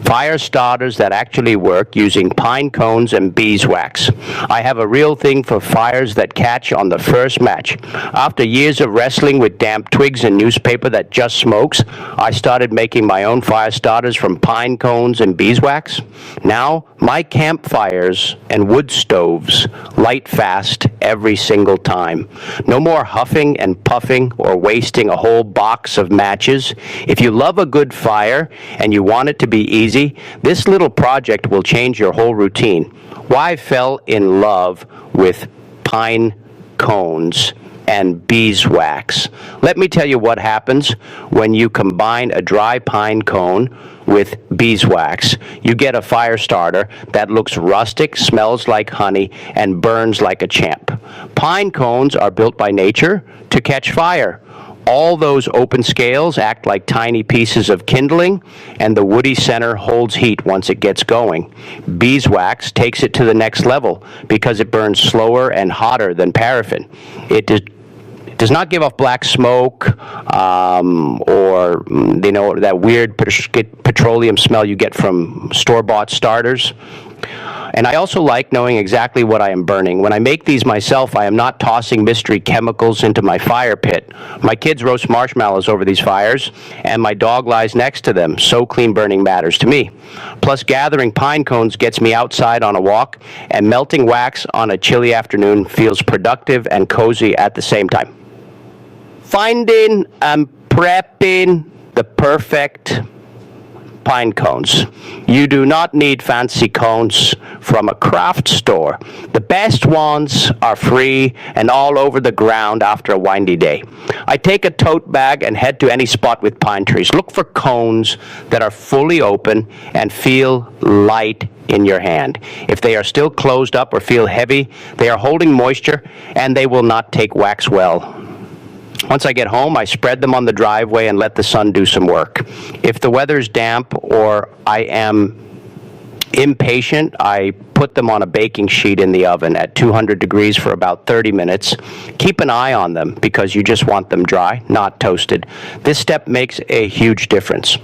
fire starters that actually work using pine cones and beeswax. I have a real thing for fires that catch on the first match. After years of wrestling with damp twigs and newspaper that just smokes, I started making my own fire starters from pine cones and beeswax. Now, my campfires and wood stoves light fast every single time. No more huffing and puffing or wasting a whole box of matches. If you love a good fire and you want it to be easy, this little project will change your whole routine. Why I fell in love with pine cones and beeswax. Let me tell you what happens when you combine a dry pine cone with beeswax. You get a fire starter that looks rustic, smells like honey, and burns like a champ. Pine cones are built by nature to catch fire. All those open scales act like tiny pieces of kindling, and the woody center holds heat once it gets going. Beeswax takes it to the next level because it burns slower and hotter than paraffin. It does not give off black smoke or that weird petroleum smell you get from store-bought starters. And I also like knowing exactly what I am burning. When I make these myself, I am not tossing mystery chemicals into my fire pit. My kids roast marshmallows over these fires, and my dog lies next to them, so clean burning matters to me. Plus, gathering pine cones gets me outside on a walk, and melting wax on a chilly afternoon feels productive and cozy at the same time. Finding and prepping the perfect pine cones. You do not need fancy cones from a craft store. The best ones are free and all over the ground after a windy day. I take a tote bag and head to any spot with pine trees. Look for cones that are fully open and feel light in your hand. If they are still closed up or feel heavy, they are holding moisture and they will not take wax well. Once I get home, I spread them on the driveway and let the sun do some work. If the weather's damp or I am impatient, I put them on a baking sheet in the oven at 200 degrees for about 30 minutes. Keep an eye on them because you just want them dry, not toasted. This step makes a huge difference.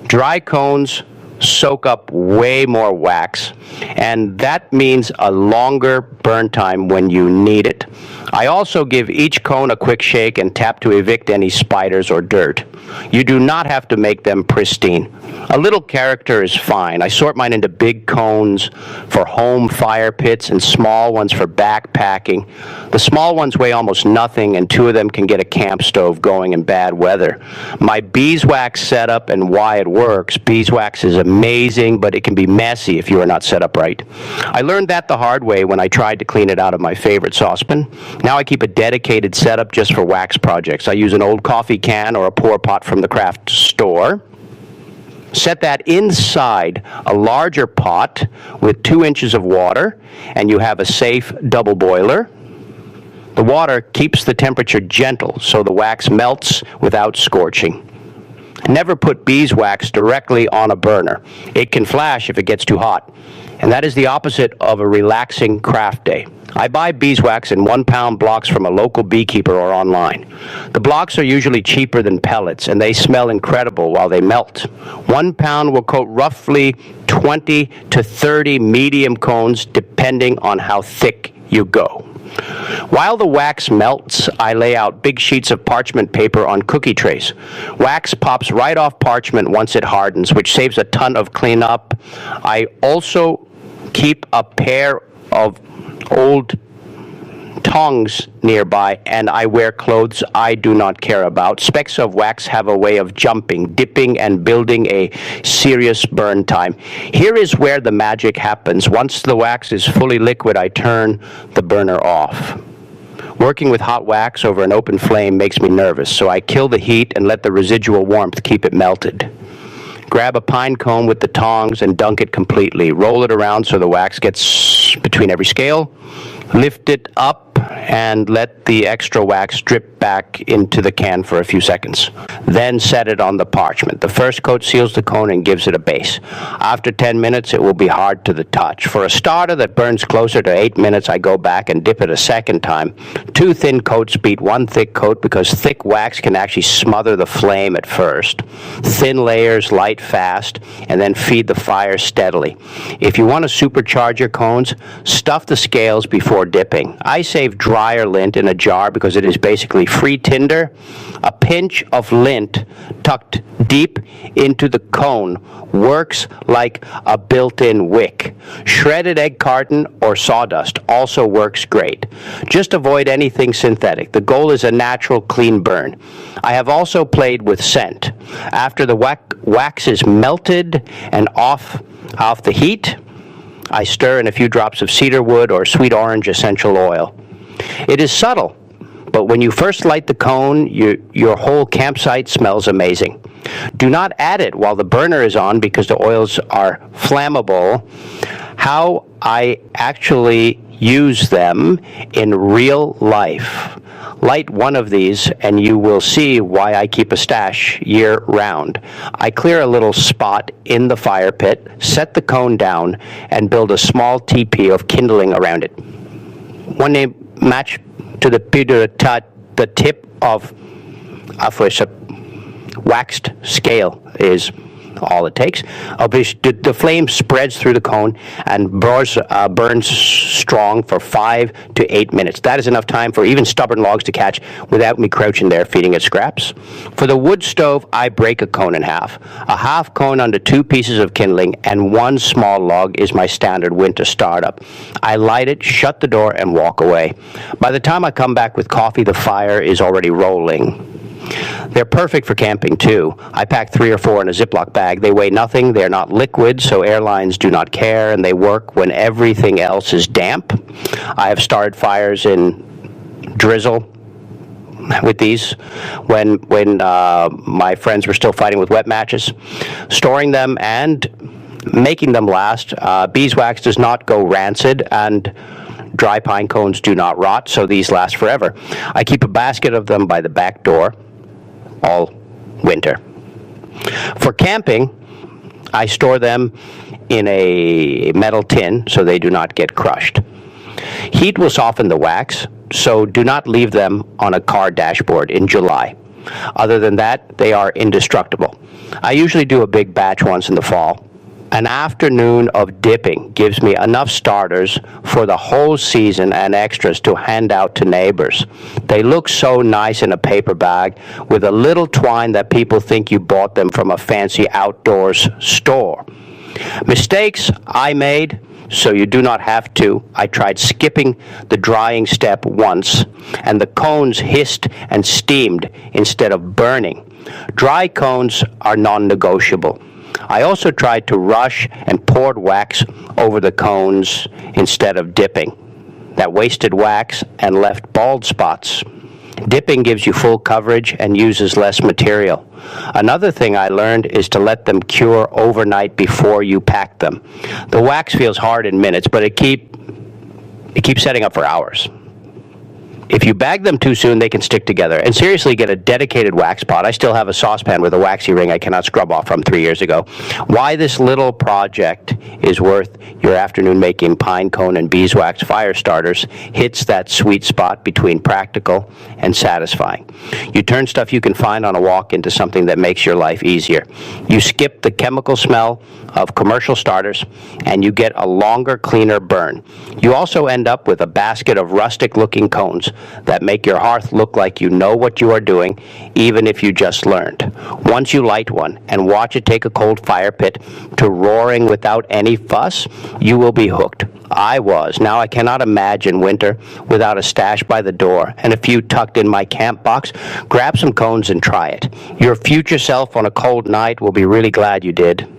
Dry cones soak up way more wax, and that means a longer burn time when you need it. I also give each cone a quick shake and tap to evict any spiders or dirt. You do not have to make them pristine. A little character is fine. I sort mine into big cones for home fire pits and small ones for backpacking. The small ones weigh almost nothing, and 2 of them can get a camp stove going in bad weather. My beeswax setup and why it works. Beeswax is amazing, but it can be messy if you are not set up right. I learned that the hard way when I tried to clean it out of my favorite saucepan. Now I keep a dedicated setup just for wax projects. I use an old coffee can or a pour pot from the craft store. Set that inside a larger pot with 2 inches of water, and you have a safe double boiler. The water keeps the temperature gentle so the wax melts without scorching. Never put beeswax directly on a burner. It can flash if it gets too hot. And that is the opposite of a relaxing craft day. I buy beeswax in 1-pound blocks from a local beekeeper or online. The blocks are usually cheaper than pellets, and they smell incredible while they melt. 1 pound will coat roughly 20 to 30 medium cones, depending on how thick you go. While the wax melts, I lay out big sheets of parchment paper on cookie trays. Wax pops right off parchment once it hardens, which saves a ton of cleanup. I also keep a pair of old tongs nearby, and I wear clothes I do not care about. Specks of wax have a way of jumping, dipping, and building a serious burn time. Here is where the magic happens. Once the wax is fully liquid, I turn the burner off. Working with hot wax over an open flame makes me nervous, so I kill the heat and let the residual warmth keep it melted. Grab a pine cone with the tongs and dunk it completely. Roll it around so the wax gets between every scale. Lift it up and let the extra wax drip back into the can for a few seconds. Then set it on the parchment. The first coat seals the cone and gives it a base. After 10 minutes, it will be hard to the touch. For a starter that burns closer to 8 minutes, I go back and dip it a second time. 2 thin coats beat 1 thick coat because thick wax can actually smother the flame at first. Thin layers light fast and then feed the fire steadily. If you want to supercharge your cones, stuff the scales before dipping. I save dryer lint in a jar because it is basically free tinder. A pinch of lint tucked deep into the cone works like a built-in wick. Shredded egg carton or sawdust also works great. Just avoid anything synthetic. The goal is a natural, clean burn. I have also played with scent. After the wax is melted and off the heat, I stir in a few drops of cedar wood or sweet orange essential oil. It is subtle, but when you first light the cone, your whole campsite smells amazing. Do not add it while the burner is on because the oils are flammable. How I actually use them in real life. Light one of these and you will see why I keep a stash year-round. I clear a little spot in the fire pit, set the cone down, and build a small teepee of kindling around it. When they match to the tip of a waxed scale is all it takes. The flame spreads through the cone and burns strong for 5 to 8 minutes. That is enough time for even stubborn logs to catch without me crouching there feeding it scraps. For the wood stove, I break a cone in half. A half cone under 2 pieces of kindling and 1 small log is my standard winter startup. I light it, shut the door, and walk away. By the time I come back with coffee, the fire is already rolling. They're perfect for camping, too. I pack 3 or 4 in a Ziploc bag. They weigh nothing, they're not liquid, so airlines do not care, and they work when everything else is damp. I have started fires in drizzle with these when my friends were still fighting with wet matches. Storing them and making them last. Beeswax does not go rancid, and dry pine cones do not rot, so these last forever. I keep a basket of them by the back door all winter. For camping, I store them in a metal tin so they do not get crushed. Heat will soften the wax, so do not leave them on a car dashboard in July. Other than that, they are indestructible. I usually do a big batch once in the fall. An afternoon of dipping gives me enough starters for the whole season and extras to hand out to neighbors. They look so nice in a paper bag with a little twine that people think you bought them from a fancy outdoors store. Mistakes I made, so you do not have to. I tried skipping the drying step once, and the cones hissed and steamed instead of burning. Dry cones are non-negotiable. I also tried to rush and poured wax over the cones instead of dipping. That wasted wax and left bald spots. Dipping gives you full coverage and uses less material. Another thing I learned is to let them cure overnight before you pack them. The wax feels hard in minutes, but it keeps setting up for hours. If you bag them too soon, they can stick together. And seriously, get a dedicated wax pot. I still have a saucepan with a waxy ring I cannot scrub off from 3 years ago. Why this little project is worth your afternoon making pine cone and beeswax fire starters hits that sweet spot between practical and satisfying. You turn stuff you can find on a walk into something that makes your life easier. You skip the chemical smell of commercial starters, and you get a longer, cleaner burn. You also end up with a basket of rustic-looking cones that make your hearth look like you know what you are doing, even if you just learned. Once you light one and watch it take a cold fire pit to roaring without any fuss, you will be hooked. I was. Now I cannot imagine winter without a stash by the door and a few tucked in my camp box. Grab some cones and try it. Your future self on a cold night will be really glad you did.